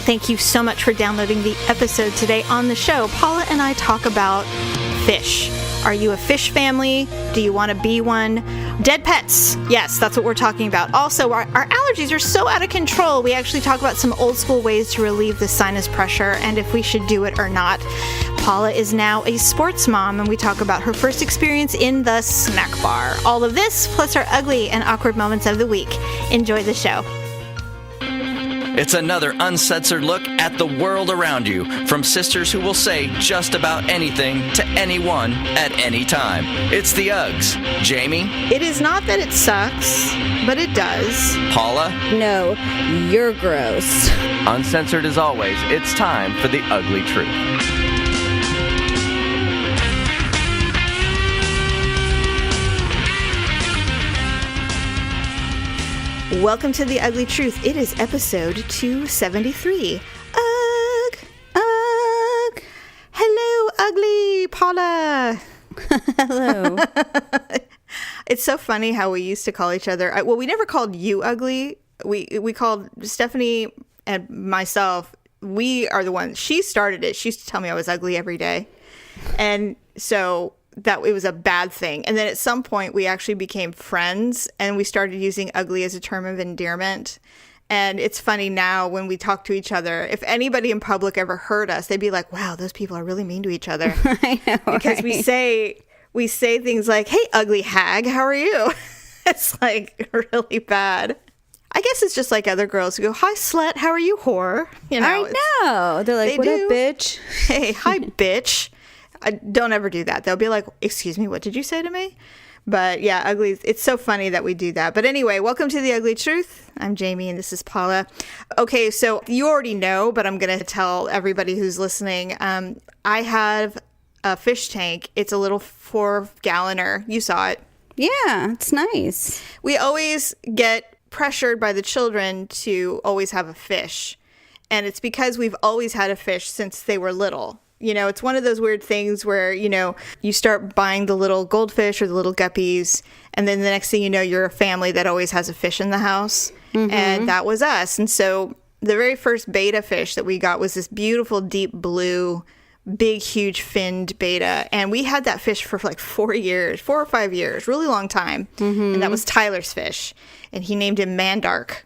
Thank you so much for downloading the episode today. On the show, Paula and I talk about fish. Are you a fish family? Do you want to be one? Dead pets. Yes, that's what we're talking about. Also, our allergies are so out of control. We actually talk about some old school ways to relieve the sinus pressure and if we should do it or not. Paula is now a sports mom, and we talk about her first experience in the snack bar. All of this, plus our ugly and awkward moments of the week. Enjoy the show. It's another uncensored look at the world around you, from sisters who will say just about anything to anyone at any time. It's the Uggs. Jamie? It is not that it sucks, but it does. Paula? No, you're gross. Uncensored as always, it's time for the Uglee Truth. Welcome to The Uglee Truth. It is episode 273. Ugh. Hello, Ugly Paula. Hello. It's so funny how we used to call each other. Well, we never called you ugly. We called Stephanie and myself. We are the ones. She started it. She used to tell me I was ugly every day. And so that it was a bad thing. And then at some point we actually became friends and we started using ugly as a term of endearment. And it's funny now when we talk to each other, if anybody in public ever heard us, they'd be like, wow, those people are really mean to each other. I know, because right? we say things like, hey, ugly hag, how are you? It's like really bad. I guess it's just like other girls who go, hi, slut, how are you, whore? You know, I know. They're like, what up, bitch? Hey, hi, bitch. Don't ever do that. They'll be like, excuse me, what did you say to me? But yeah, ugly. It's so funny that we do that. But anyway, welcome to The Uglee Truth. I'm Jamie and this is Paula. Okay, so you already know, but I'm going to tell everybody who's listening. I have a fish tank. It's a little 4-galloner. You saw it. Yeah, it's nice. We always get pressured by the children to always have a fish. And it's because we've always had a fish since they were little. You know, it's one of those weird things where, you know, you start buying the little goldfish or the little guppies, and then the next thing you know, you're a family that always has a fish in the house. Mm-hmm. And that was us. And so the very first betta fish that we got was this beautiful deep blue, big, huge finned betta. And we had that fish for like 4 or 5 years, really long time. Mm-hmm. And that was Tyler's fish. And he named him Mandark.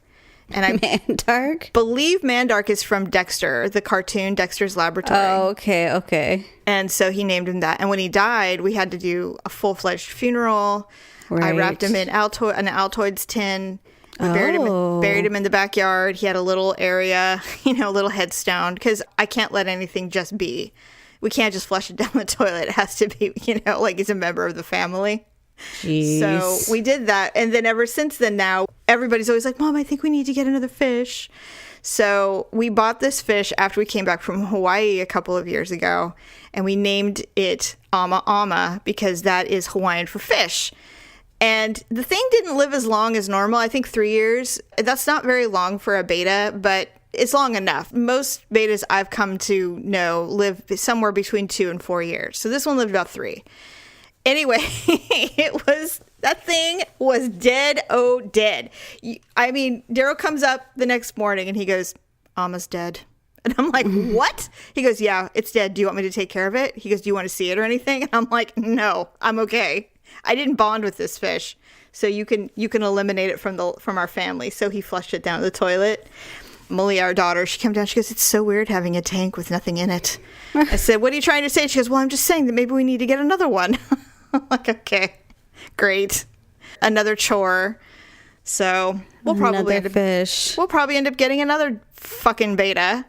And I believe Mandark is from Dexter, the cartoon, Dexter's Laboratory. Oh, okay. And so he named him that. And when he died, we had to do a full-fledged funeral. Right. I wrapped him in an Altoids tin. We buried him in the backyard. He had a little area, you know, a little headstone. Because I can't let anything just be. We can't just flush it down the toilet. It has to be, you know, like he's a member of the family. Jeez. So we did that. And then ever since then now, everybody's always like, Mom, I think we need to get another fish. So we bought this fish after we came back from Hawaii a couple of years ago. And we named it Ama Ama because that is Hawaiian for fish. And the thing didn't live as long as normal. I think 3 years. That's not very long for a betta, but it's long enough. Most bettas I've come to know live somewhere between 2 and 4 years. So this one lived about 3. Anyway, that thing was dead. Oh, dead. I mean, Daryl comes up the next morning and he goes, Ama's dead. And I'm like, what? He goes, yeah, it's dead. Do you want me to take care of it? He goes, do you want to see it or anything? And I'm like, no, I'm okay. I didn't bond with this fish. So you can eliminate it from our family. So he flushed it down the toilet. Molly, our daughter, she came down. She goes, it's so weird having a tank with nothing in it. I said, what are you trying to say? She goes, well, I'm just saying that maybe we need to get another one. I'm like, okay, great. Another chore. So we'll probably end up getting another fucking betta.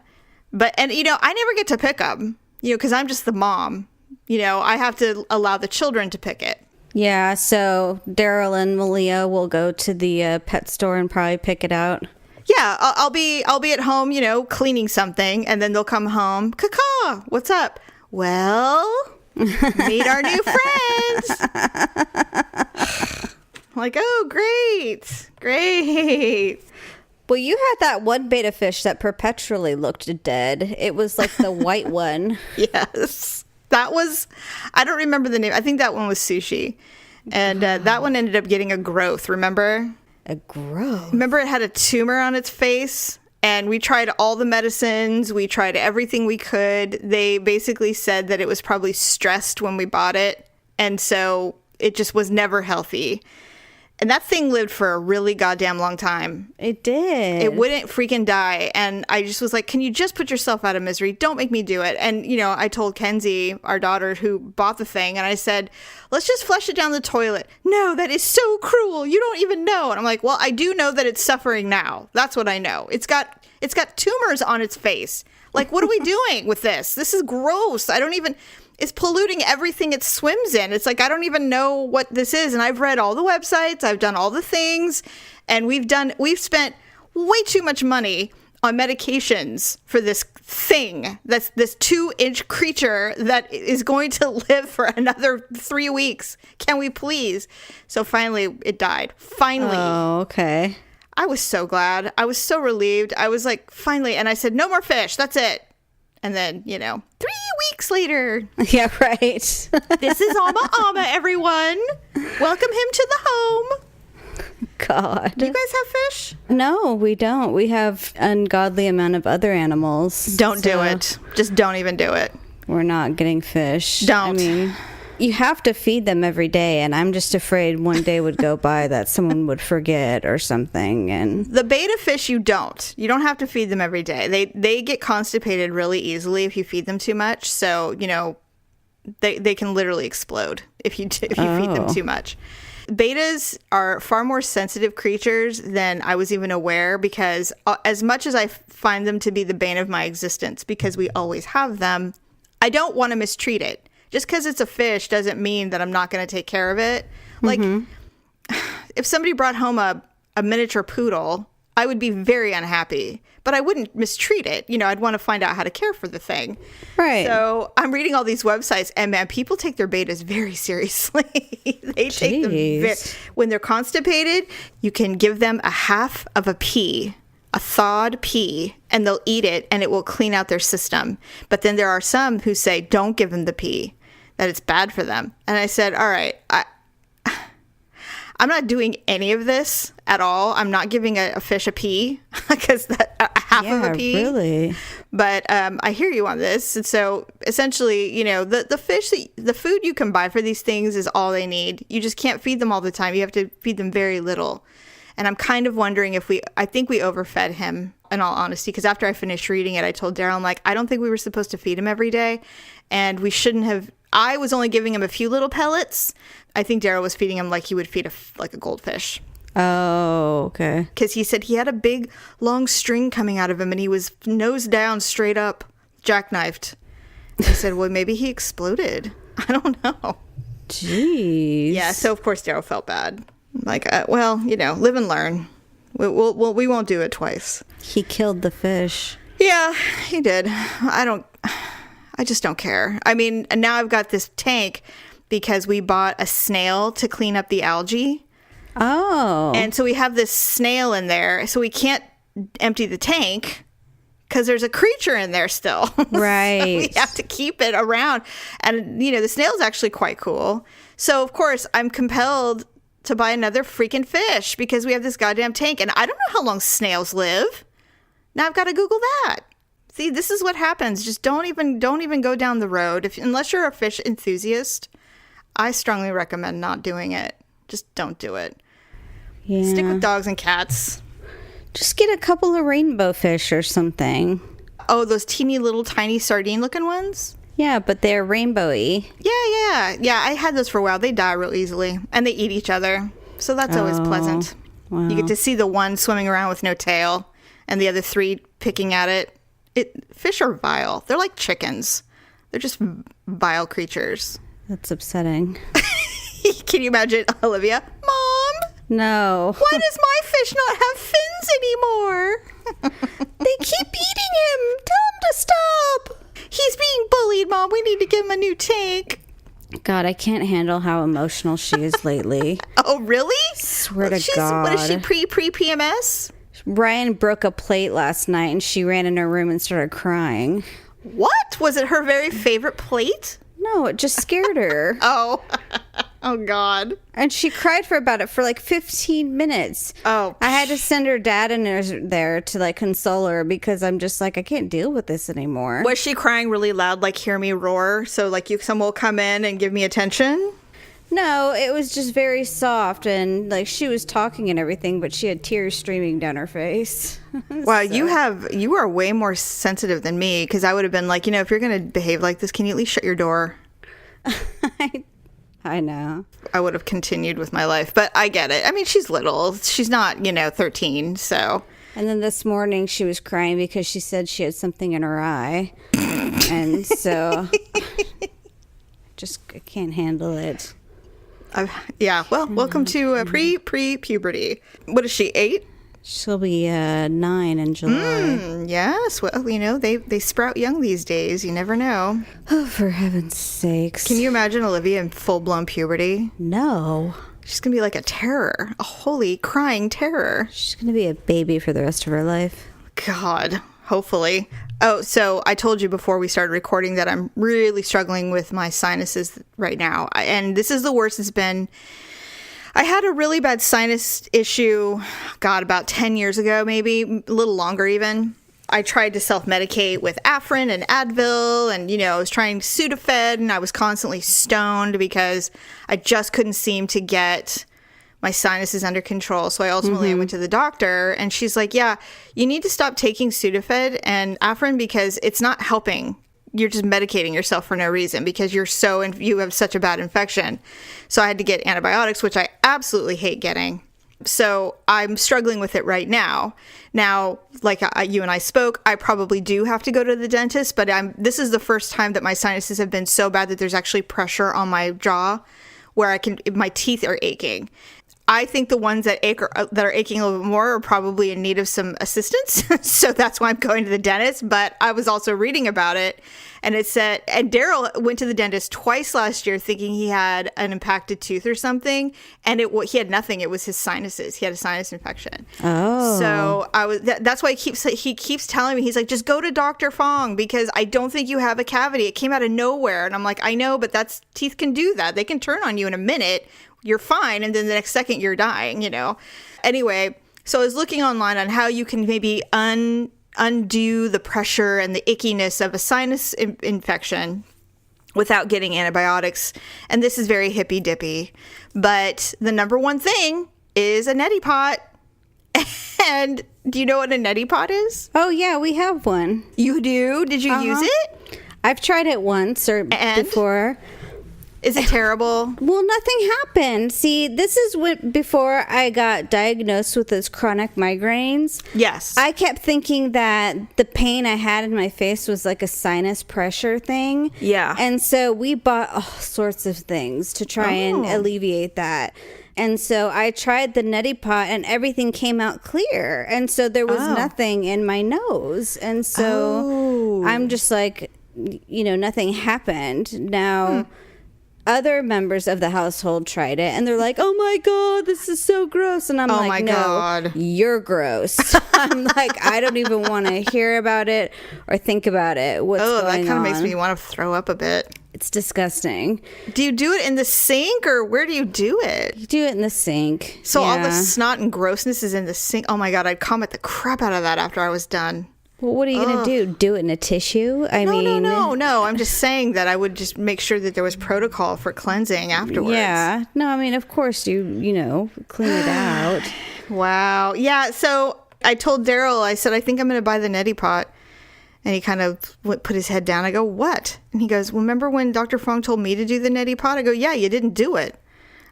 And you know, I never get to pick them, you know, because I'm just the mom. You know, I have to allow the children to pick it. Yeah, so Daryl and Malia will go to the pet store and probably pick it out. Yeah, I'll be at home, you know, cleaning something, and then they'll come home. Caw, what's up? Well, meet our new friends. Like, oh, great. Well, you had that one betta fish that perpetually looked dead. It was like the white one. Yes. That was, I don't remember the name. I think that one was Sushi. And that one ended up getting a growth, remember? A growth? Remember it had a tumor on its face? And we tried all the medicines. We tried everything we could. They basically said that it was probably stressed when we bought it. And so it just was never healthy. And that thing lived for a really goddamn long time. It did. It wouldn't freaking die. And I just was like, can you just put yourself out of misery? Don't make me do it. And, you know, I told Kenzie, our daughter who bought the thing, and I said, let's just flush it down the toilet. No, that is so cruel. You don't even know. And I'm like, well, I do know that it's suffering now. That's what I know. It's got tumors on its face. Like, what are we doing with this? This is gross. It's polluting everything it swims in. It's like, I don't even know what this is. And I've read all the websites. I've done all the things. And we've spent way too much money on medications for this thing. That's this 2-inch creature that is going to live for another 3 weeks. Can we please? So finally it died. Finally. Oh, okay. I was so glad. I was so relieved. I was like, finally. And I said, no more fish. That's it. And then, 3 weeks later. Yeah, right. This is Amma, everyone. Welcome him to the home. God. Do you guys have fish? No, we don't. We have ungodly amount of other animals. Don't do it. Just don't even do it. We're not getting fish. Don't. I mean, you have to feed them every day, and I'm just afraid one day would go by that someone would forget or something. And the betta fish, you don't have to feed them every day. They get constipated really easily if you feed them too much. So they can literally explode if you feed them too much. Bettas are far more sensitive creatures than I was even aware, because as much as I find them to be the bane of my existence, because we always have them, I don't want to mistreat it. Just because it's a fish doesn't mean that I'm not going to take care of it. Like, if somebody brought home a miniature poodle, I would be very unhappy, but I wouldn't mistreat it. I'd want to find out how to care for the thing. right. So I'm reading all these websites, and man, people take their bettas very seriously. They take them when they're constipated. You can give them a half of a pea, a thawed pea, and they'll eat it, and it will clean out their system. But then there are some who say, don't give them the pea, that it's bad for them. And I said, all right, I'm not doing any of this at all. I'm not giving a fish a pea, because half of a pea. Really? But I hear you on this. And so essentially, the fish, the food you can buy for these things is all they need. You just can't feed them all the time. You have to feed them very little. And I'm kind of wondering I think we overfed him, in all honesty, because after I finished reading it, I told Daryl, I'm like, I don't think we were supposed to feed him every day. And we shouldn't have. I was only giving him a few little pellets. I think Daryl was feeding him like he would feed a goldfish. Oh, okay. Because he said he had a big, long string coming out of him, and he was nose down, straight up, jackknifed. I said, well, maybe he exploded. I don't know. Jeez. Yeah, so of course Daryl felt bad. Like, live and learn. We won't do it twice. He killed the fish. Yeah, he did. I just don't care. I mean, and now I've got this tank because we bought a snail to clean up the algae. Oh. And so we have this snail in there, so we can't empty the tank because there's a creature in there still. Right. So we have to keep it around. And, the snail's actually quite cool. So, of course, I'm compelled to buy another freaking fish because we have this goddamn tank. And I don't know how long snails live. Now I've got to Google that. See, this is what happens. Just don't even go down the road. Unless you're a fish enthusiast, I strongly recommend not doing it. Just don't do it. Yeah. Stick with dogs and cats. Just get a couple of rainbow fish or something. Oh, those teeny little tiny sardine looking ones? Yeah, but they're rainbowy. Yeah. I had those for a while. They die real easily, and they eat each other. So that's always pleasant. Wow. You get to see the one swimming around with no tail, and the other three picking at it. Fish are vile. They're like chickens. They're just vile creatures. That's upsetting. Can you imagine Olivia? Mom, No. why does my fish not have fins anymore? They keep eating him. Tell him to stop. He's being bullied, Mom. We need to give him a new tank. God, I can't handle how emotional she is lately. Oh, really? Swear to What is she, God. pre-PMS? Ryan broke a plate last night and she ran in her room and started crying. What? Was it her very favorite plate? No, it just scared her. Oh. Oh, God. And she cried about it for like 15 minutes. Oh. I had to send her dad in there to like console her because I'm just like, I can't deal with this anymore. Was she crying really loud, like hear me roar? So like someone will come in and give me attention? No, it was just very soft, and like she was talking and everything, but she had tears streaming down her face. Wow, you are way more sensitive than me, because I would have been like, if you're going to behave like this, can you at least shut your door? I know. I would have continued with my life, but I get it. I mean, she's little. She's not, 13, so. And then this morning she was crying because she said she had something in her eye. And so I can't handle it. Yeah, well, welcome to pre-puberty. What is she, 8? She'll be 9 in July. Yes, well, they sprout young these days. You never know. Oh, for heaven's sakes. Can you imagine Olivia in full-blown puberty? No. She's going to be like a terror, a holy crying terror. She's going to be a baby for the rest of her life. God, hopefully. Oh, so I told you before we started recording that I'm really struggling with my sinuses right now. And this is the worst it's been. I had a really bad sinus issue, God, about 10 years ago, maybe a little longer even. I tried to self-medicate with Afrin and Advil, and, I was trying Sudafed, and I was constantly stoned because I just couldn't seem to get my sinuses under control. So I ultimately went to the doctor, and she's like, yeah, you need to stop taking Sudafed and Afrin because it's not helping. You're just medicating yourself for no reason because you have such a bad infection. So I had to get antibiotics, which I absolutely hate getting. So I'm struggling with it right now. Now, like you and I spoke, I probably do have to go to the dentist, but this is the first time that my sinuses have been so bad that there's actually pressure on my jaw where my teeth are aching. I think the ones that are aching a little bit more are probably in need of some assistance. So that's why I'm going to the dentist. But I was also reading about it, and it said, and Daryl went to the dentist twice last year thinking he had an impacted tooth or something, and he had nothing. It was his sinuses. He had a sinus infection. Oh. So that's why he keeps telling me, he's like, just go to Dr. Fong because I don't think you have a cavity. It came out of nowhere. And I'm like, I know, but teeth can do that. They can turn on you in a minute. You're fine, and then the next second you're dying, Anyway, so I was looking online on how you can maybe undo the pressure and the ickiness of a sinus infection without getting antibiotics. And this is very hippy-dippy. But the number one thing is a neti pot. And do you know what a neti pot is? Oh, yeah, we have one. You do? Did you use it? I've tried it once before. Is it terrible? Well, nothing happened. See, this is before I got diagnosed with those chronic migraines. Yes. I kept thinking that the pain I had in my face was like a sinus pressure thing. Yeah. And so we bought all sorts of things to try and alleviate that. And so I tried the neti pot and everything came out clear. And so there was nothing in my nose. And so I'm just like, nothing happened. Now... Other members of the household tried it, and they're like, oh, my God, this is so gross. And I'm like, no, God. You're gross. I'm like, I don't even want to hear about it or think about it. What's going on? That kind of makes me want to throw up a bit. It's disgusting. Do you do it in the sink, or where do you do it? You do it in the sink. So all the snot and grossness is in the sink? Oh, my God, I'd comment the crap out of that after I was done. Well, what are you going to do? Do it in a tissue? No. I'm just saying that I would just make sure that there was protocol for cleansing afterwards. Yeah. No, I mean, of course you clean it out. Wow. Yeah. So I told Daryl, I said, I think I'm going to buy the neti pot. And he kind of put his head down. I go, what? And he goes, well, remember when Dr. Fong told me to do the neti pot? I go, yeah, you didn't do it.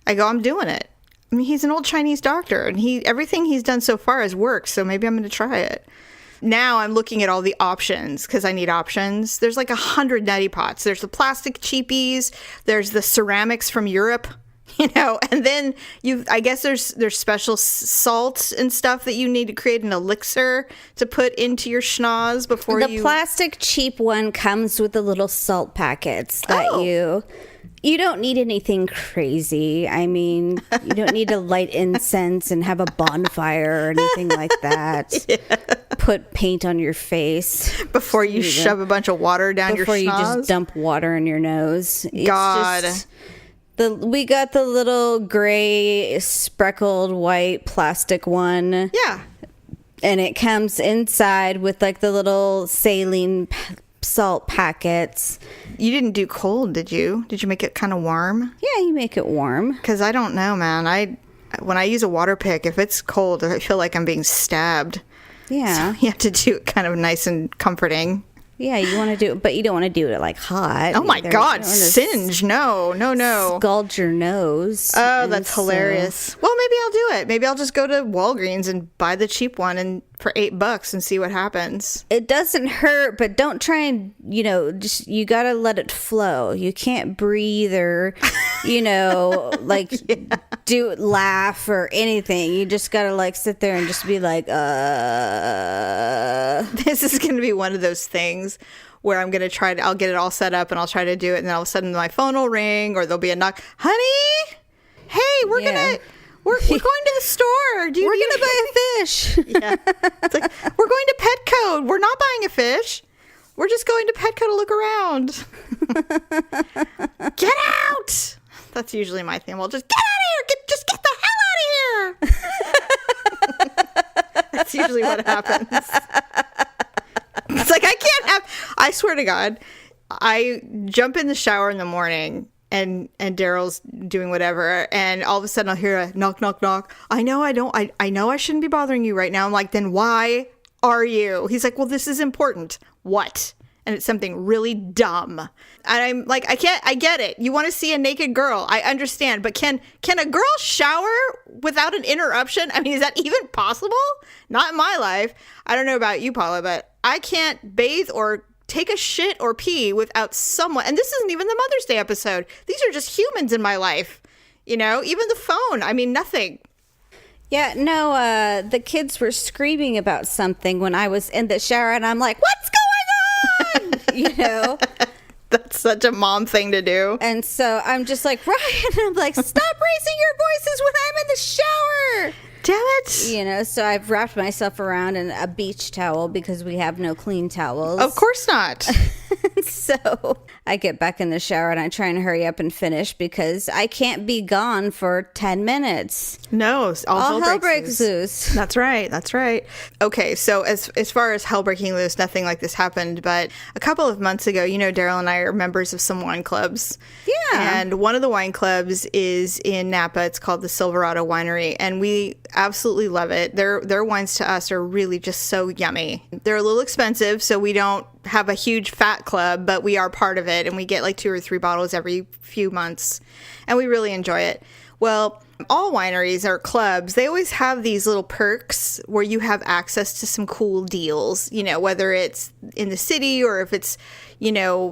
I go, I'm doing it. I mean, he's an old Chinese doctor, and everything he's done so far has worked. So maybe I'm going to try it. Now I'm looking at all the options because I need options. There's like 100 neti pots. There's the plastic cheapies. There's the ceramics from Europe, and then I guess there's special salt and stuff that you need to create an elixir to put into your schnoz before The plastic cheap one comes with the little salt packets that you don't need anything crazy. I mean, you don't need to light incense and have a bonfire or anything like that. Yeah. Put paint on your face. Before you shove a bunch of water down your schnoz. Before you just dump water in your nose. God. We got the little gray speckled white plastic one. Yeah. And it comes inside with like the little saline salt packets. You didn't do cold, did you? Did you make it kind of warm? Yeah, you make it warm. Because I don't know, man. When I use a water pick, if it's cold, I feel like I'm being stabbed. Yeah. So you have to do it kind of nice and comforting. Yeah, you want to do it, but you don't want to do it like hot. Oh my God, singe. No. Scald your nose. Oh, that's hilarious. Well, maybe I'll do it. Maybe I'll just go to Walgreens and buy the cheap one and for $8 and see what happens. It doesn't hurt, but don't try and, just, you got to let it flow. You can't breathe or, like laugh or anything. You just got to like sit there and just be like, This is going to be one of those things where I'm going to I'll get it all set up and I'll try to do it. And then all of a sudden my phone will ring or there'll be a knock. Honey, hey, we're going to the store. We're going to buy a fish. Yeah. It's like, we're going to Petco. We're not buying a fish. We're just going to Petco to look around. Get out. That's usually my thing. Well, just get out of here. Just get the hell out of here. That's usually what happens. It's like, I swear to God, I jump in the shower in the morning and Daryl's doing whatever, and all of a sudden I'll hear a knock, knock, knock. I know I shouldn't be bothering you right now. I'm like, then why are you? He's like, well, this is important. What? And it's something really dumb. And I'm like, I get it. You want to see a naked girl. I understand. But can a girl shower without an interruption? I mean, is that even possible? Not in my life. I don't know about you, Paula, but I can't bathe or take a shit or pee without someone. And this isn't even the Mother's Day episode. These are just humans in my life. Even the phone. I mean, nothing. Yeah, no, the kids were screaming about something when I was in the shower, and I'm like, what's going on? That's such a mom thing to do. And so I'm just like, Ryan, I'm like, stop raising your voices when I'm in the shower. Damn it. So I've wrapped myself around in a beach towel because we have no clean towels. Of course not. So I get back in the shower and I try and hurry up and finish because I can't be gone for 10 minutes. No, all hell breaks loose. That's right. Okay, so as far as hell breaking loose, nothing like this happened. But a couple of months ago, Daryl and I are members of some wine clubs. Yeah. And one of the wine clubs is in Napa. It's called the Silverado Winery. And we absolutely love it. Their wines to us are really just so yummy. They're a little expensive, so we don't have a huge fat club, but we are part of it, and we get like 2 or 3 bottles every few months, and we really enjoy it. Well, all wineries or clubs, they always have these little perks where you have access to some cool deals, whether it's in the city or if it's,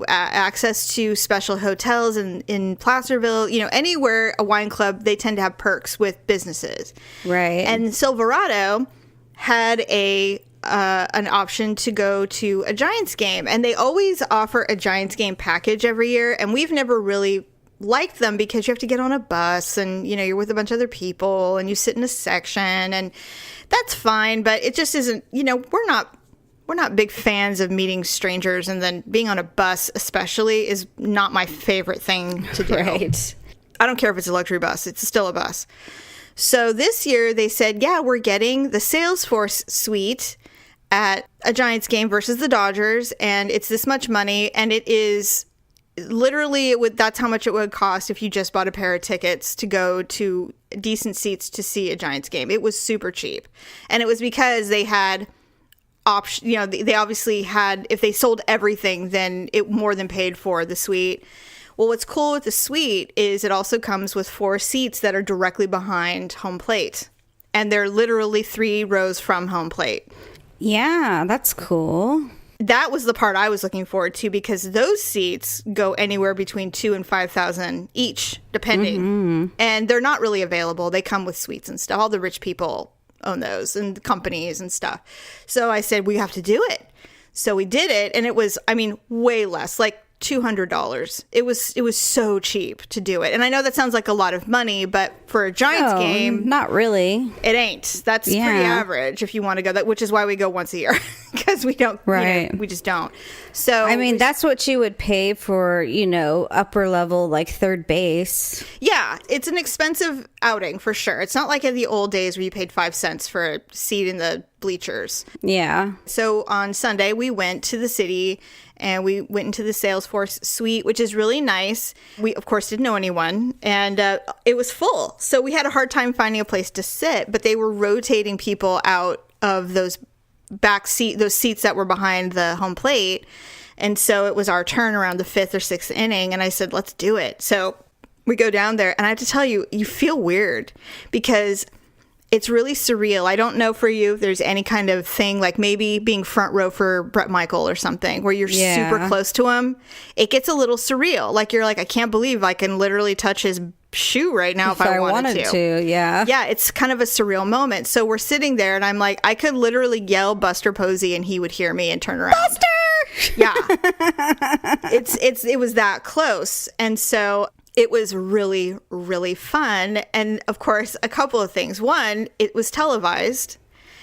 access to special hotels in Placerville, anywhere a wine club, they tend to have perks with businesses. Right. And Silverado had an option to go to a Giants game, and they always offer a Giants game package every year, and we've never really liked them because you have to get on a bus and you're with a bunch of other people and you sit in a section, and that's fine, but it just isn't, we're not big fans of meeting strangers, and then being on a bus especially is not my favorite thing to do. Right. I don't care if it's a luxury bus, it's still a bus. So this year they said, yeah, we're getting the Salesforce suite at a Giants game versus the Dodgers, and it's this much money, and it is literally that's how much it would cost if you just bought a pair of tickets to go to decent seats to see a Giants game. It was super cheap, and it was because they had they obviously had, if they sold everything, then it more than paid for the suite. Well, what's cool with the suite is it also comes with 4 seats that are directly behind home plate, and they're literally 3 rows from home plate. Yeah, that's cool. That was the part I was looking forward to, because those seats go anywhere between $2,000 and $5,000 each, depending. Mm-hmm. And they're not really available. They come with suites and stuff. All the rich people own those, and companies and stuff. So I said, we have to do it. So we did it, and it was, way less, like $200. It was so cheap to do it. And I know that sounds like a lot of money, but for a Giants game, not really. It ain't. That's pretty average if you want to go, which is why we go once a year, because we don't, we just don't. So I mean, that's what you would pay for, upper level, like third base. Yeah, it's an expensive outing for sure. It's not like in the old days where you paid 5 cents for a seat in the bleachers. Yeah. So on Sunday, we went to the city and we went into the Salesforce suite, which is really nice. We, of course, didn't know anyone, and it was full. So we had a hard time finding a place to sit, but they were rotating people out of those those seats that were behind the home plate. And so it was our turn around the 5th or 6th inning, and I said, let's do it. So we go down there, and I have to tell you, you feel weird because it's really surreal. I don't know for you if there's any kind of thing, like maybe being front row for Brett Michael or something, where you're super close to him. It gets a little surreal. Like you're like, I can't believe I can literally touch his shoe right now if I wanted to. Yeah. Yeah, it's kind of a surreal moment. So we're sitting there, and I'm like, I could literally yell Buster Posey, and he would hear me and turn around. Buster! Yeah. It was that close. And so it was really, really fun. And of course, a couple of things. One, it was televised.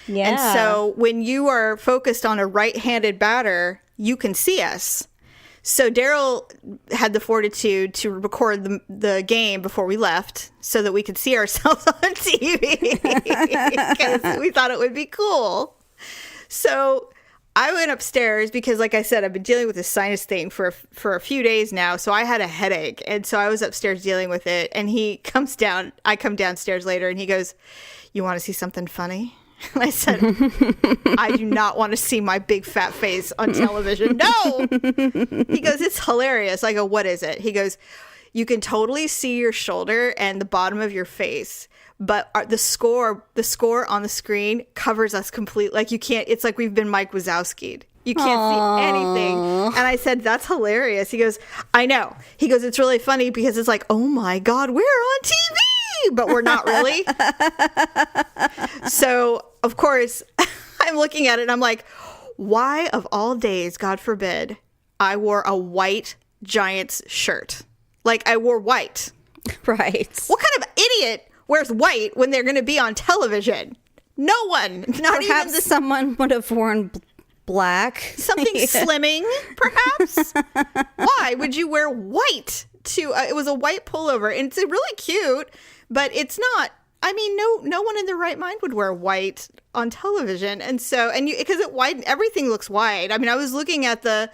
Yeah. And so when you are focused on a right-handed batter, you can see us. So Daryl had the fortitude to record the game before we left so that we could see ourselves on TV because we thought it would be cool. So I went upstairs because, like I said, I've been dealing with this sinus thing for a few days now. So I had a headache. And so I was upstairs dealing with it. And he comes down. I come downstairs later and he goes, "You want to see something funny?" And I said, "I do not want to see my big fat face on television." No. He goes, "It's hilarious." I go, "What is it?" He goes, "You can totally see your shoulder and the bottom of your face, but the score on the screen covers us completely. Like you can't, it's like we've been Mike Wazowski'd. You can't see anything." And I said, "That's hilarious." He goes, "I know." He goes, "It's really funny because it's like, oh my God, we're on TV, but we're not really." So, of course, I'm looking at it and I'm like, why of all days, God forbid, I wore a white Giants shirt? Like I wore white. Right. What kind of idiot wears white when they're going to be on television? No one. Not Perhaps even someone would have worn black. Something slimming, perhaps. Why would you wear white to? It was a white pullover, and it's really cute, but it's not. I mean, no one in their right mind would wear white on television, and so because it widened, everything looks wide. I mean, I was looking at the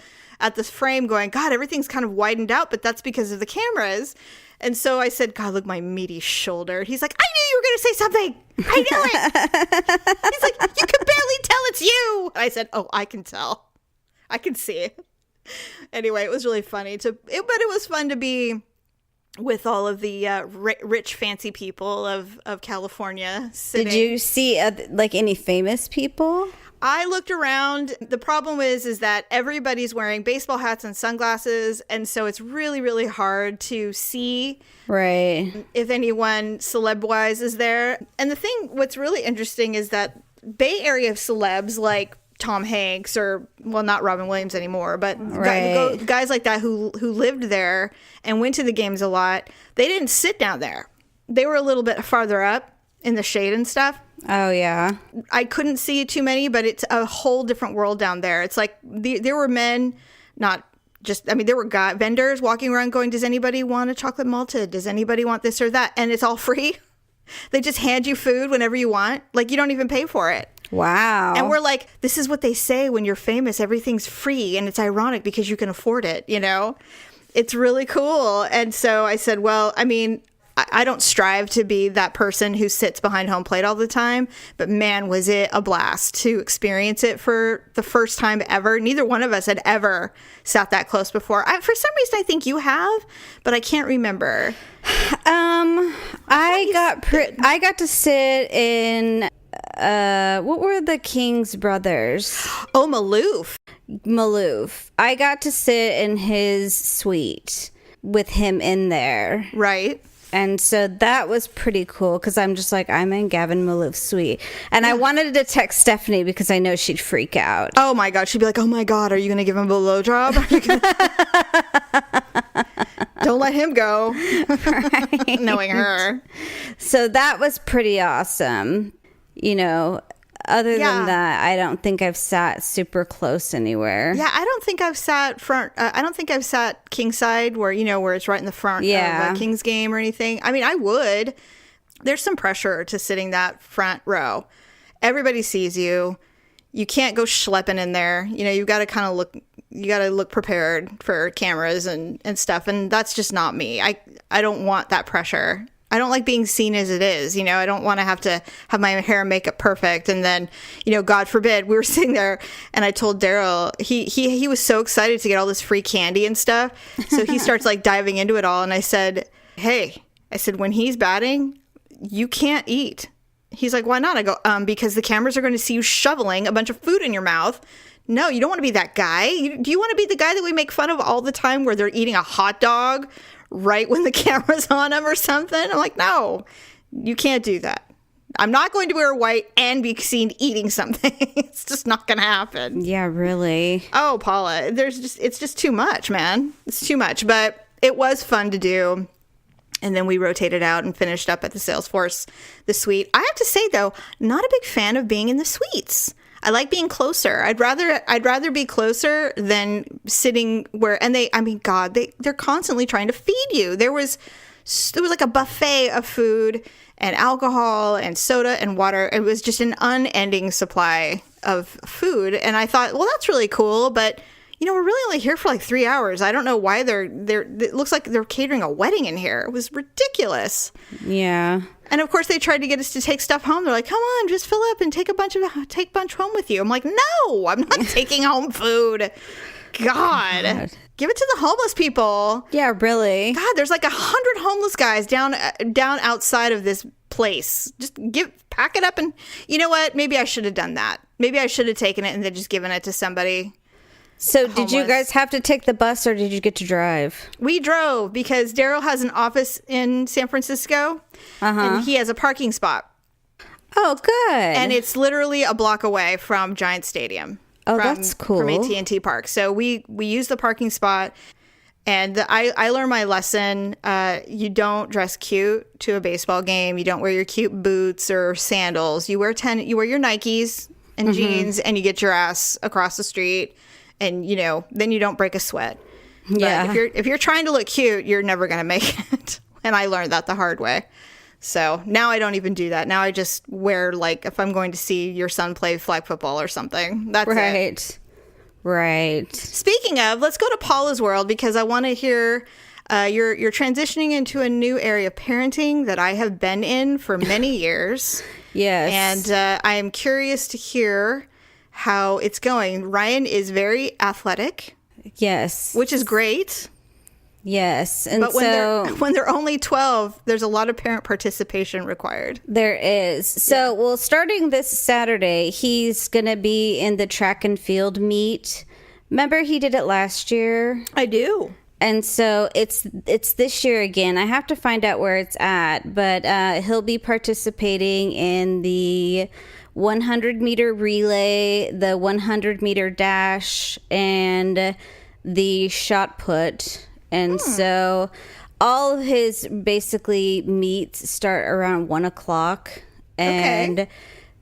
frame, going, God, everything's kind of widened out, but that's because of the cameras. And so I said, God, look, my meaty shoulder. He's like, I knew you were going to say something. I knew it. He's like, you can barely tell it's you. I said, oh, I can tell. I can see it. Anyway, it was really funny but it was fun to be with all of the rich, fancy people of California sitting. Did you see any famous people? I looked around. The problem is that everybody's wearing baseball hats and sunglasses, and so it's really, really hard to see if anyone celeb-wise is there. And the thing, what's really interesting is that Bay Area celebs like Tom Hanks not Robin Williams anymore, but guys like that who lived there and went to the games a lot, they didn't sit down there. They were a little bit farther up in the shade and stuff. Oh, yeah. I couldn't see too many, but it's a whole different world down there. It's like there were men, there were vendors walking around going, does anybody want a chocolate malted? Does anybody want this or that? And it's all free. They just hand you food whenever you want. Like, you don't even pay for it. Wow. And we're like, this is what they say when you're famous. Everything's free. And it's ironic because you can afford it, It's really cool. And so I said, well, I mean, I don't strive to be that person who sits behind home plate all the time, but man, was it a blast to experience it for the first time ever. Neither one of us had ever sat that close before. For some reason, I think you have, but I can't remember. I got to sit in, what were the King's brothers? Oh, Maloof. I got to sit in his suite with him in there. Right. And so that was pretty cool because I'm just like, I'm in Gavin Maloof's suite. And I wanted to text Stephanie because I know she'd freak out. Oh my God. She'd be like, oh my God, are you going to give him a blowjob? Don't let him go. Right. Knowing her. So that was pretty awesome. Other than that, I don't think I've sat super close anywhere. Yeah, I don't think I've sat front. I don't think I've sat kingside where it's right in the front of a Kings game or anything. I mean, I would. There's some pressure to sitting that front row. Everybody sees you. You can't go schlepping in there. You've got to kind of look. You got to look prepared for cameras and stuff. And that's just not me. I don't want that pressure. I don't like being seen as it is. I don't want to have my hair and makeup perfect. And then, God forbid, we were sitting there and I told Daryl, he was so excited to get all this free candy and stuff. So he starts like diving into it all. And I said, hey, when he's batting, you can't eat. He's like, why not? I go, because the cameras are going to see you shoveling a bunch of food in your mouth. No, you don't want to be that guy. Do you want to be the guy that we make fun of all the time where they're eating a hot dog right when the camera's on them or something? I'm like, no, you can't do that. I'm not going to wear white and be seen eating something. It's just not going to happen. Yeah, really. Oh, Paula, it's just too much, man. It's too much, but it was fun to do. And then we rotated out and finished up at the Salesforce, the suite. I have to say, though, not a big fan of being in the suites. I like being closer. I'd rather be closer than sitting where, and they're constantly trying to feed you. There was like a buffet of food and alcohol and soda and water. It was just an unending supply of food. And I thought, well, that's really cool, but we're really only here for like 3 hours. I don't know why it looks like they're catering a wedding in here. It was ridiculous. Yeah. And of course they tried to get us to take stuff home. They're like, come on, just fill up and take bunch home with you. I'm like, no, I'm not taking home food. God. Give it to the homeless people. Yeah, really. God, there's like 100 homeless guys down outside of this place. Just pack it up and you know what? Maybe I should have done that. Maybe I should have taken it and then just given it to somebody. So did you guys have to take the bus or did you get to drive? We drove because Daryl has an office in San Francisco and he has a parking spot. Oh, good. And it's literally a block away from Giant Stadium. Oh, that's cool. From AT&T Park. So we use the parking spot and I learned my lesson. You don't dress cute to a baseball game. You don't wear your cute boots or sandals. You wear your Nikes and jeans and you get your ass across the street. And, then you don't break a sweat. Yeah. But if you're trying to look cute, you're never going to make it. And I learned that the hard way. So now I don't even do that. Now I just wear, like, if I'm going to see your son play flag football or something. That's it. Right. Speaking of, let's go to Paula's world because I want to hear you're transitioning into a new area of parenting that I have been in for many years. Yes. And I am curious to hear how it's going. Ryan is very athletic. Yes. Which is great. Yes. And but when they're only 12, there's a lot of parent participation required. There is. So, starting this Saturday, he's going to be in the track and field meet. Remember he did it last year? I do. And so it's this year again. I have to find out where it's at, but he'll be participating in the 100-meter relay, the 100-meter dash, and the shot put. And so all of his basically meets start around 1 o'clock. And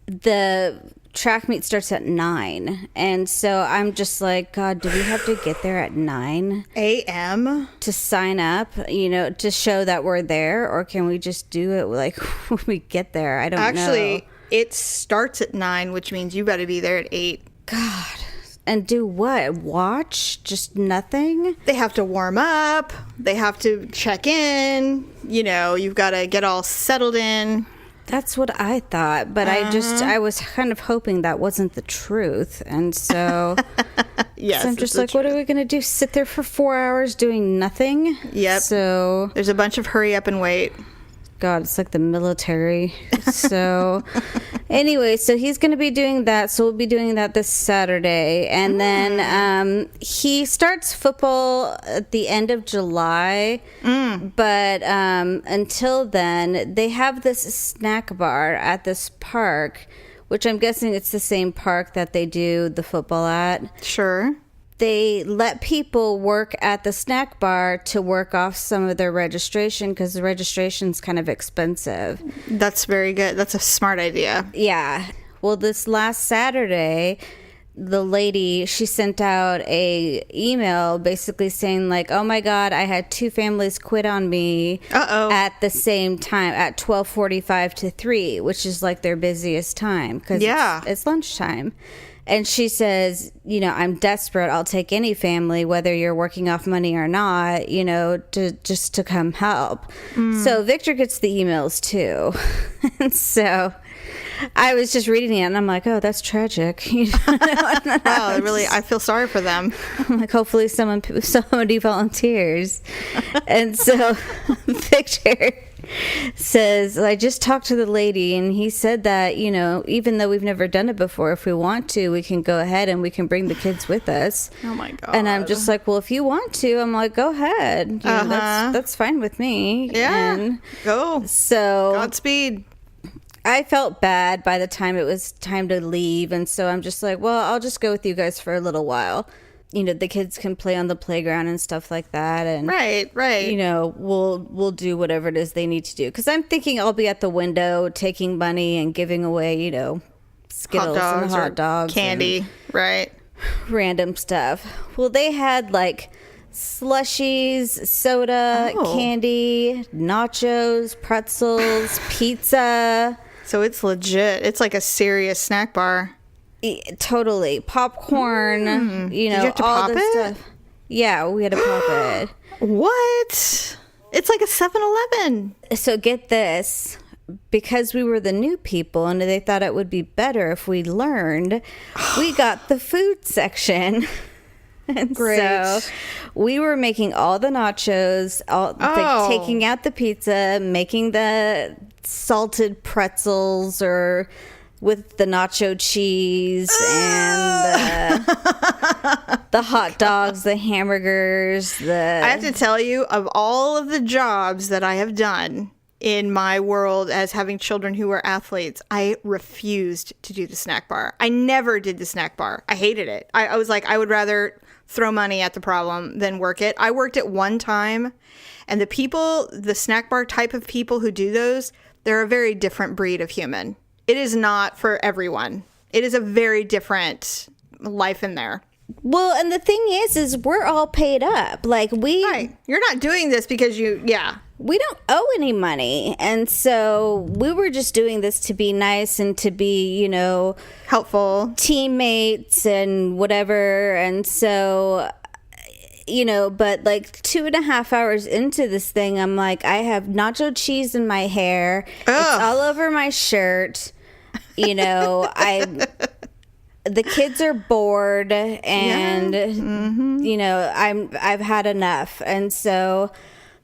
the track meet starts at 9. And so I'm just like, God, do we have to get there at 9 a.m. to sign up, to show that we're there? Or can we just do it like when we get there? I don't know. Actually, it starts at 9, which means you got to be there at 8. God. And do what? Watch? Just nothing? They have to warm up. They have to check in. You've got to get all settled in. That's what I thought. But I was kind of hoping that wasn't the truth. And so, yes, so I'm just like, what are we going to do? Sit there for 4 hours doing nothing? Yep. So there's a bunch of hurry up and wait. God, it's like the military. So anyway, so he's going to be doing that. So we'll be doing that this Saturday. And then he starts football at the end of July. But until then, they have this snack bar at this park, which I'm guessing it's the same park that they do the football at. Sure. they let people work at the snack bar to work off some of their registration because the registration's kind of expensive. That's very good. That's a smart idea. Yeah. Well, this last Saturday, the lady, she sent out a email basically saying like, oh my God, I had 2 families quit on me at the same time at 12:45 to 3, which is like their busiest time because it's lunchtime. And she says, you know, I'm desperate. I'll take any family, whether you're working off money or not, you know, to come help. So Victor gets the emails too. And so I was just reading it and I'm like, oh, that's tragic. You know? Wow, really, I feel sorry for them. I'm like, hopefully somebody volunteers. And so Victor says, I just talked to the lady and he said that, you know, even though we've never done it before, if we want to, we can go ahead and we can bring the kids with us. Oh my God. And I'm just like, well, if you want to, I'm like, go ahead. You know, that's fine with me. Yeah. And go. So Godspeed. I felt bad by the time it was time to leave. And so I'm just like, well, I'll just go with you guys for a little while. You know, the kids can play on the playground and stuff like that. And right. You know, we'll do whatever it is they need to do. Because I'm thinking I'll be at the window taking money and giving away, you know, Skittles and hot dogs. Candy. Right. Random stuff. Well, they had like slushies, soda, candy, nachos, pretzels, pizza. So it's legit. It's like a serious snack bar. Totally. Popcorn, you know, Did you have to all pop this it? stuff. Yeah, we had to pop it. What? It's like a 7-Eleven. So get this. Because we were the new people and they thought it would be better if we learned, we got the food section. And Great. So we were making all the nachos, like taking out the pizza, making the salted pretzels or with the nacho cheese and the hot dogs, the hamburgers. I have to tell you, of all of the jobs that I have done in my world as having children who were athletes, I refused to do the snack bar. I never did the snack bar. I hated it. I was like, I would rather throw money at the problem than work it. I worked it one time, and the snack bar type of people who do those, they're a very different breed of human. It is not for everyone. It is a very different life in there. Well, and the thing is we're all paid up. Like Right. You're not doing this because we don't owe any money. And so we were just doing this to be nice and to be, you know, helpful teammates and whatever. And so, you know, but like 2.5 hours into this thing, I'm like, I have nacho cheese in my hair. Ugh. It's all over my shirt. You know, the kids are bored and, you know, I've had enough. And so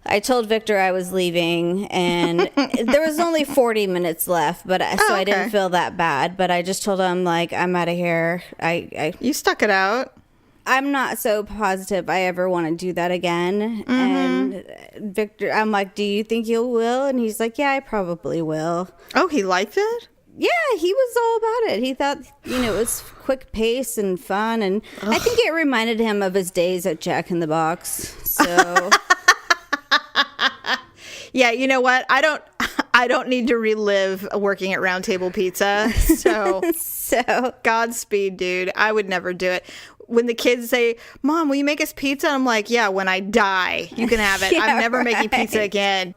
I told Victor I was leaving and there was only 40 minutes left, but I didn't feel that bad, but I just told him like, I'm out of here. You stuck it out. I'm not so positive I ever want to do that again. And Victor, I'm like, do you think you will? And he's like, yeah, I probably will. Oh, he liked it? Yeah, he was all about it. He thought, you know, it was quick pace and fun. And I think it reminded him of his days at Jack in the Box. So... Yeah, you know what? I don't need to relive working at Round Table Pizza. So Godspeed, dude. I would never do it. When the kids say, Mom, will you make us pizza? I'm like, yeah, when I die, you can have it. I'm never making pizza again.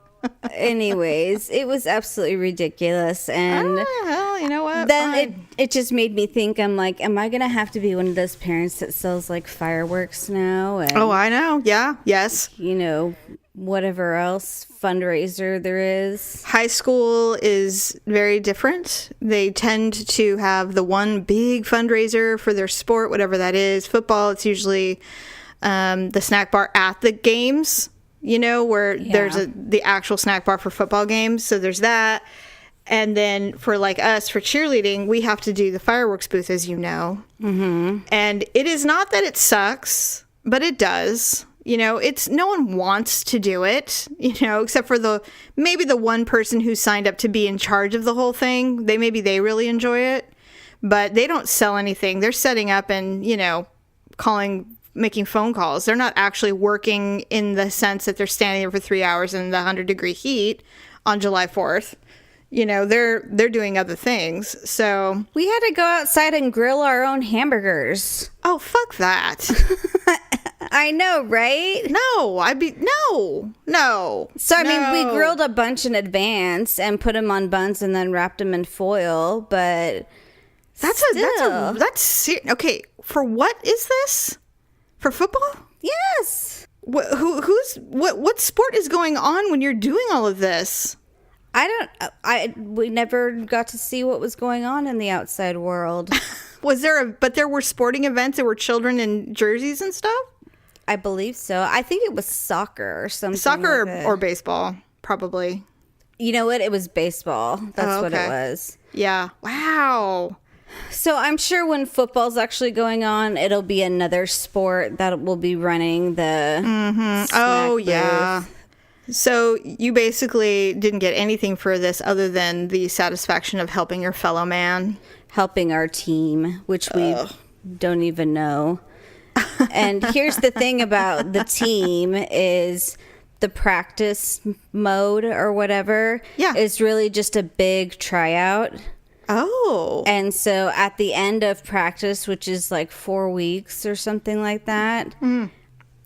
Anyways, it was absolutely ridiculous. And well, you know what? Then it just made me think, I'm like, am I going to have to be one of those parents that sells like fireworks now? And, I know. Yeah. Yes. You know, whatever else fundraiser there is. High school is very different. They tend to have the one big fundraiser for their sport, whatever that is. Football, it's usually the snack bar at the games, you know, where there's the actual snack bar for football games. So there's that. And then for like us, for cheerleading, we have to do the fireworks booth, as you know. Mm-hmm. And it is not that it sucks, but it does. You know, it's no one wants to do it, you know, except for maybe the one person who signed up to be in charge of the whole thing. They really enjoy it, but they don't sell anything. They're setting up and, you know, calling making phone calls. They're not actually working in the sense that they're standing there for 3 hours in the 100-degree heat on July 4th. You know, they're doing other things. So we had to go outside and grill our own hamburgers. Oh, fuck that. I know, right? No. So, I mean, we grilled a bunch in advance and put them on buns and then wrapped them in foil, but that's okay. For what is this? For football? Yes. What sport is going on when you're doing all of this? We never got to see what was going on in the outside world. But there were sporting events. There were children in jerseys and stuff? I believe so. I think it was soccer or something. Soccer or baseball, probably. You know what? It was baseball. That's what it was. Yeah. Wow. So I'm sure when football's actually going on, it'll be another sport that will be running the snack yeah. So you basically didn't get anything for this other than the satisfaction of helping your fellow man. Helping our team, which we don't even know. And here's the thing about the team is the practice mode or whatever is really just a big tryout. Oh. And so at the end of practice, which is like 4 weeks or something like that,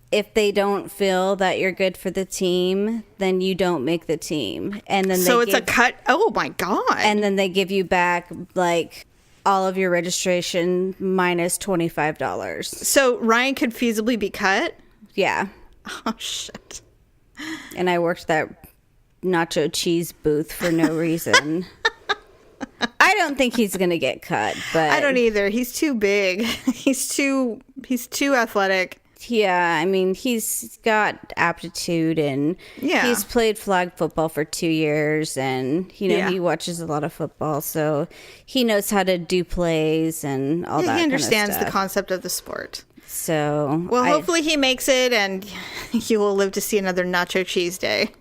if they don't feel that you're good for the team, then you don't make the team. And then it's a cut. Oh my God. And then they give you back like all of your registration minus $25. So Ryan could feasibly be cut? Yeah. Oh shit. And I worked that nacho cheese booth for no reason. I don't think he's going to get cut, but I don't either. He's too big. He's too athletic. Yeah, I mean, he's got aptitude and he's played flag football for 2 years and, he watches a lot of football. So he knows how to do plays and all that. He understands kind of stuff. The concept of the sport. So, well, hopefully he makes it and you will live to see another nacho cheese day.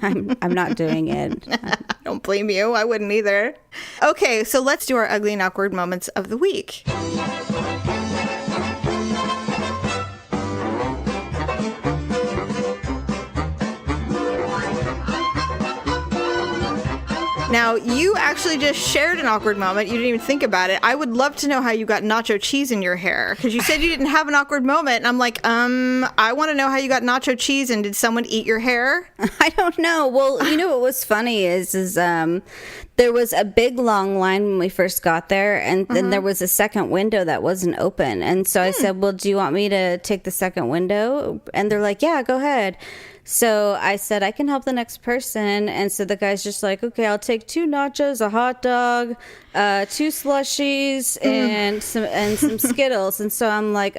I'm not doing it. I don't blame you. I wouldn't either. Okay, so let's do our ugly and awkward moments of the week. Now, you actually just shared an awkward moment. You didn't even think about it. I would love to know how you got nacho cheese in your hair. Because you said you didn't have an awkward moment. And I'm like, I want to know how you got nacho cheese. And did someone eat your hair? I don't know. Well, you know what was funny is there was a big long line when we first got there. And then there was a second window that wasn't open. And so I said, well, do you want me to take the second window? And they're like, yeah, go ahead. So I said, I can help the next person. And so the guy's just like, okay, I'll take 2 nachos, a hot dog, 2 slushies, and some Skittles. And so I'm like,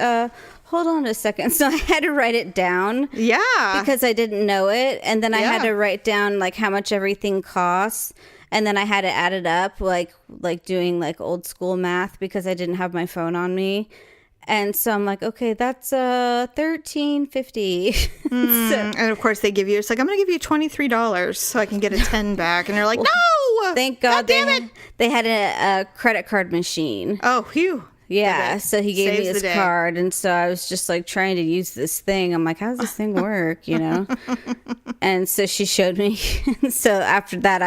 hold on a second. So I had to write it down. Yeah. Because I didn't know it. And then I had to write down like how much everything costs. And then I had to add it up, like doing like old school math because I didn't have my phone on me. And so I'm like, okay, that's $13.50. And of course they give you, it's like, I'm going to give you $23 so I can get a 10 back. And they're like, no! Thank God damn it! They had a credit card machine. Oh, phew. Yeah, so he gave me his card. And so I was just like trying to use this thing. I'm like, how does this thing work? And so she showed me. So after that,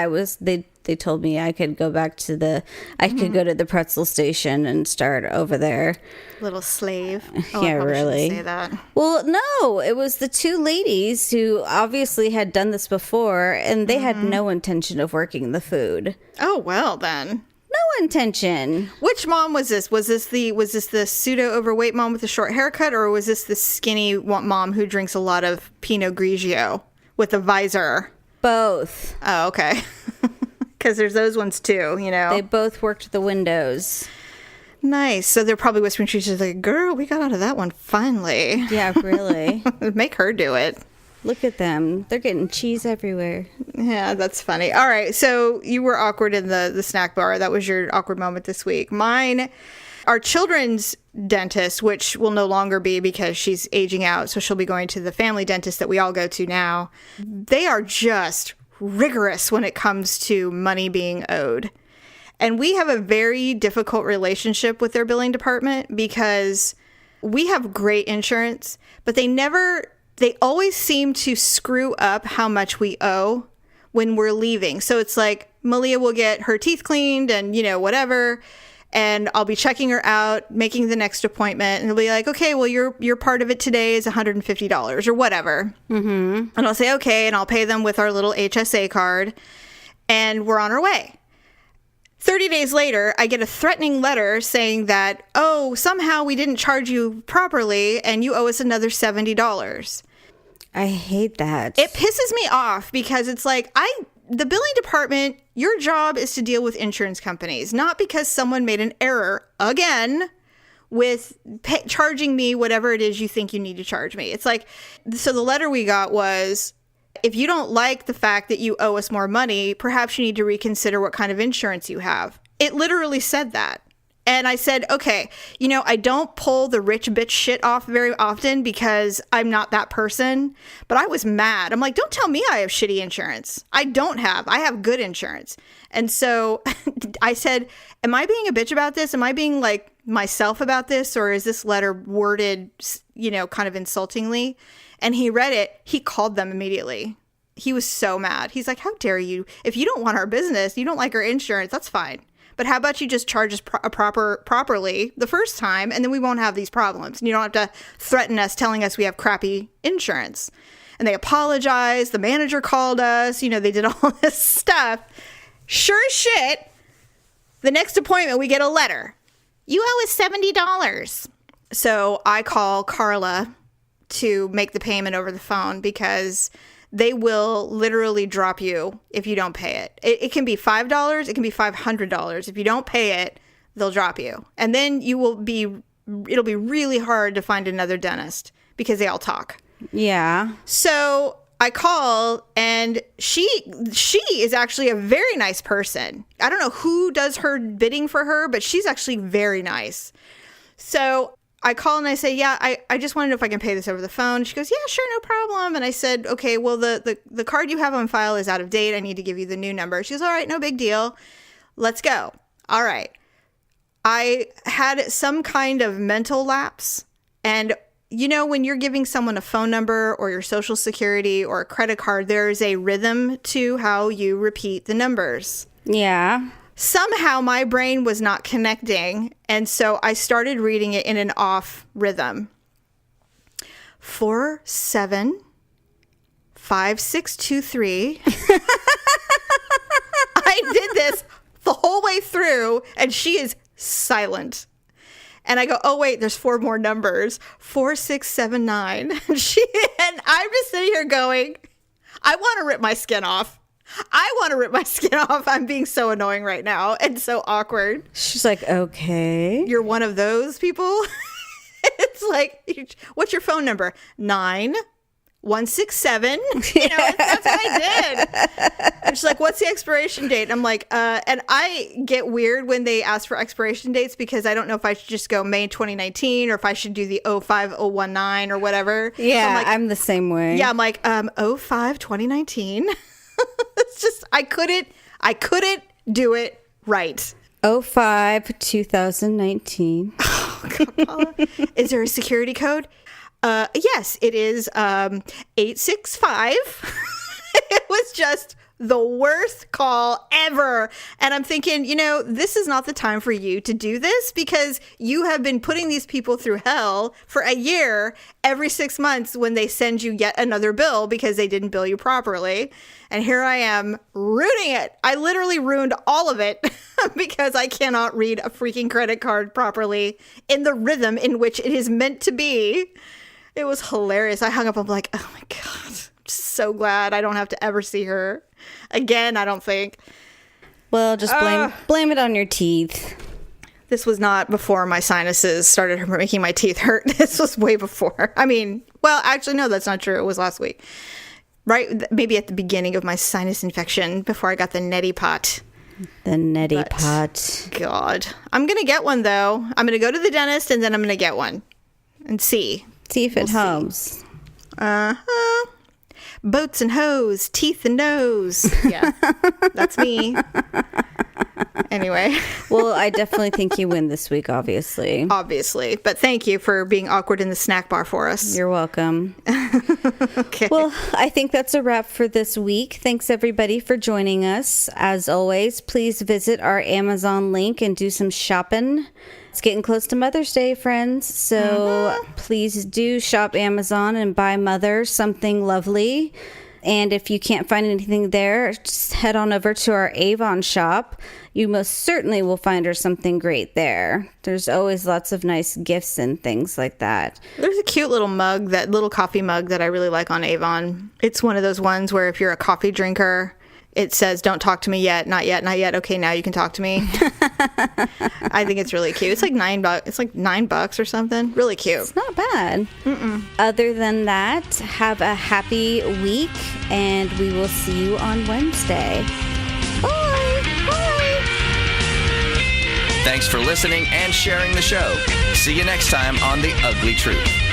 they told me I could go back to I could go to the pretzel station and start over there. Little slave. Oh, yeah, I really. say that. Well, no, it was the 2 ladies who obviously had done this before, and they had no intention of working the food. Oh, well then. No intention. Which mom was this? Was this the pseudo overweight mom with the short haircut, or was this the skinny mom who drinks a lot of Pinot Grigio with a visor? Both. Oh, okay. Because there's those ones too, They both worked the windows. Nice. So they're probably whispering to each other, like, girl, we got out of that one finally. Yeah, really. Make her do it. Look at them. They're getting cheese everywhere. Yeah, that's funny. All right. So you were awkward in the snack bar. That was your awkward moment this week. Mine, our children's dentist, which will no longer be because she's aging out. So she'll be going to the family dentist that we all go to now. They are just rigorous when it comes to money being owed. And we have a very difficult relationship with their billing department because We have great insurance, but they always seem to screw up how much we owe when we're leaving. So it's like Malia will get her teeth cleaned and, whatever. And I'll be checking her out, making the next appointment. And they'll be like, okay, well, your part of it today is $150 or whatever. Mm-hmm. And I'll say, okay. And I'll pay them with our little HSA card. And we're on our way. 30 days later, I get a threatening letter saying that, oh, somehow we didn't charge you properly and you owe us another $70. I hate that. It pisses me off because it's like, the billing department, your job is to deal with insurance companies, not because someone made an error again with charging me whatever it is you think you need to charge me. It's like, so the letter we got was, if you don't like the fact that you owe us more money, perhaps you need to reconsider what kind of insurance you have. It literally said that. And I said, okay, I don't pull the rich bitch shit off very often because I'm not that person. But I was mad. I'm like, don't tell me I have shitty insurance. I have good insurance. And so I said, am I being a bitch about this? Am I being like myself about this? Or is this letter worded, kind of insultingly? And he read it. He called them immediately. He was so mad. He's like, how dare you? If you don't want our business, you don't like our insurance, that's fine. But how about you just charge us properly the first time, and then we won't have these problems. And you don't have to threaten us telling us we have crappy insurance. And they apologized. The manager called us. They did all this stuff. Sure as shit, the next appointment, we get a letter. You owe us $70. So I call Carla to make the payment over the phone because they will literally drop you if you don't pay it. It can be $5. It can be $500. If you don't pay it, they'll drop you. And then it'll be really hard to find another dentist because they all talk. Yeah. So I call, and she is actually a very nice person. I don't know who does her bidding for her, but she's actually very nice. So I call and I say, yeah, I just want to know if I can pay this over the phone. She goes, yeah, sure, no problem. And I said, okay, well, the card you have on file is out of date. I need to give you the new number. She goes, all right, no big deal. Let's go. All right. I had some kind of mental lapse. And, when you're giving someone a phone number or your social security or a credit card, there's a rhythm to how you repeat the numbers. Yeah. Somehow my brain was not connecting, and so I started reading it in an off rhythm. 475623. I did this the whole way through, and she is silent. And I go, oh wait, there's 4 more numbers. 4679. And I'm just sitting here going, I want to rip my skin off. I'm being so annoying right now and so awkward. She's like, okay. You're one of those people? It's like, what's your phone number? 9167. That's what I did. And she's like, what's the expiration date? I'm like, and I get weird when they ask for expiration dates because I don't know if I should just go May 2019 or if I should do the 05019 or whatever. Yeah, so I'm the same way. Yeah, I'm like, 05 2019. It's just, I couldn't do it right. 05 2019. Oh, God, Paula. Is there a security code? Yes, it is 865. It was just the worst call ever. And I'm thinking, this is not the time for you to do this because you have been putting these people through hell for a year every 6 months when they send you yet another bill because they didn't bill you properly. And here I am ruining it. I literally ruined all of it because I cannot read a freaking credit card properly in the rhythm in which it is meant to be. It was hilarious. I hung up. I'm like, oh my God, I'm just so glad I don't have to ever see her again, I don't think. Well, just blame it on your teeth. This was not before my sinuses started making my teeth hurt. This was way before. I mean, well, actually, no, that's not true. It was last week. Right? Maybe at the beginning of my sinus infection before I got the Neti pot. The Neti pot. God. I'm going to get one, though. I'm going to go to the dentist, and then I'm going to get one and see. See if it helps. Uh-huh. Boats and hose, teeth and nose. Yeah, that's me. Anyway. Well, I definitely think you win this week, obviously. Obviously. But thank you for being awkward in the snack bar for us. You're welcome. Okay. Well, I think that's a wrap for this week. Thanks, everybody, for joining us. As always, please visit our Amazon link and do some shopping. It's getting close to Mother's Day, friends. So please do shop Amazon and buy Mother something lovely. And if you can't find anything there, just head on over to our Avon shop. You most certainly will find her something great there. There's always lots of nice gifts and things like that. There's a cute little mug, that little coffee mug that I really like on Avon. It's one of those ones where if you're a coffee drinker, it says, don't talk to me yet, not yet, not yet. Okay, now you can talk to me. I think it's really cute. It's like $9. It's like $9 or something. Really cute. It's not bad. Other than that, have a happy week, and we will see you on Wednesday. Bye. Bye. Thanks for listening and sharing the show. See you next time on The Uglee Truth.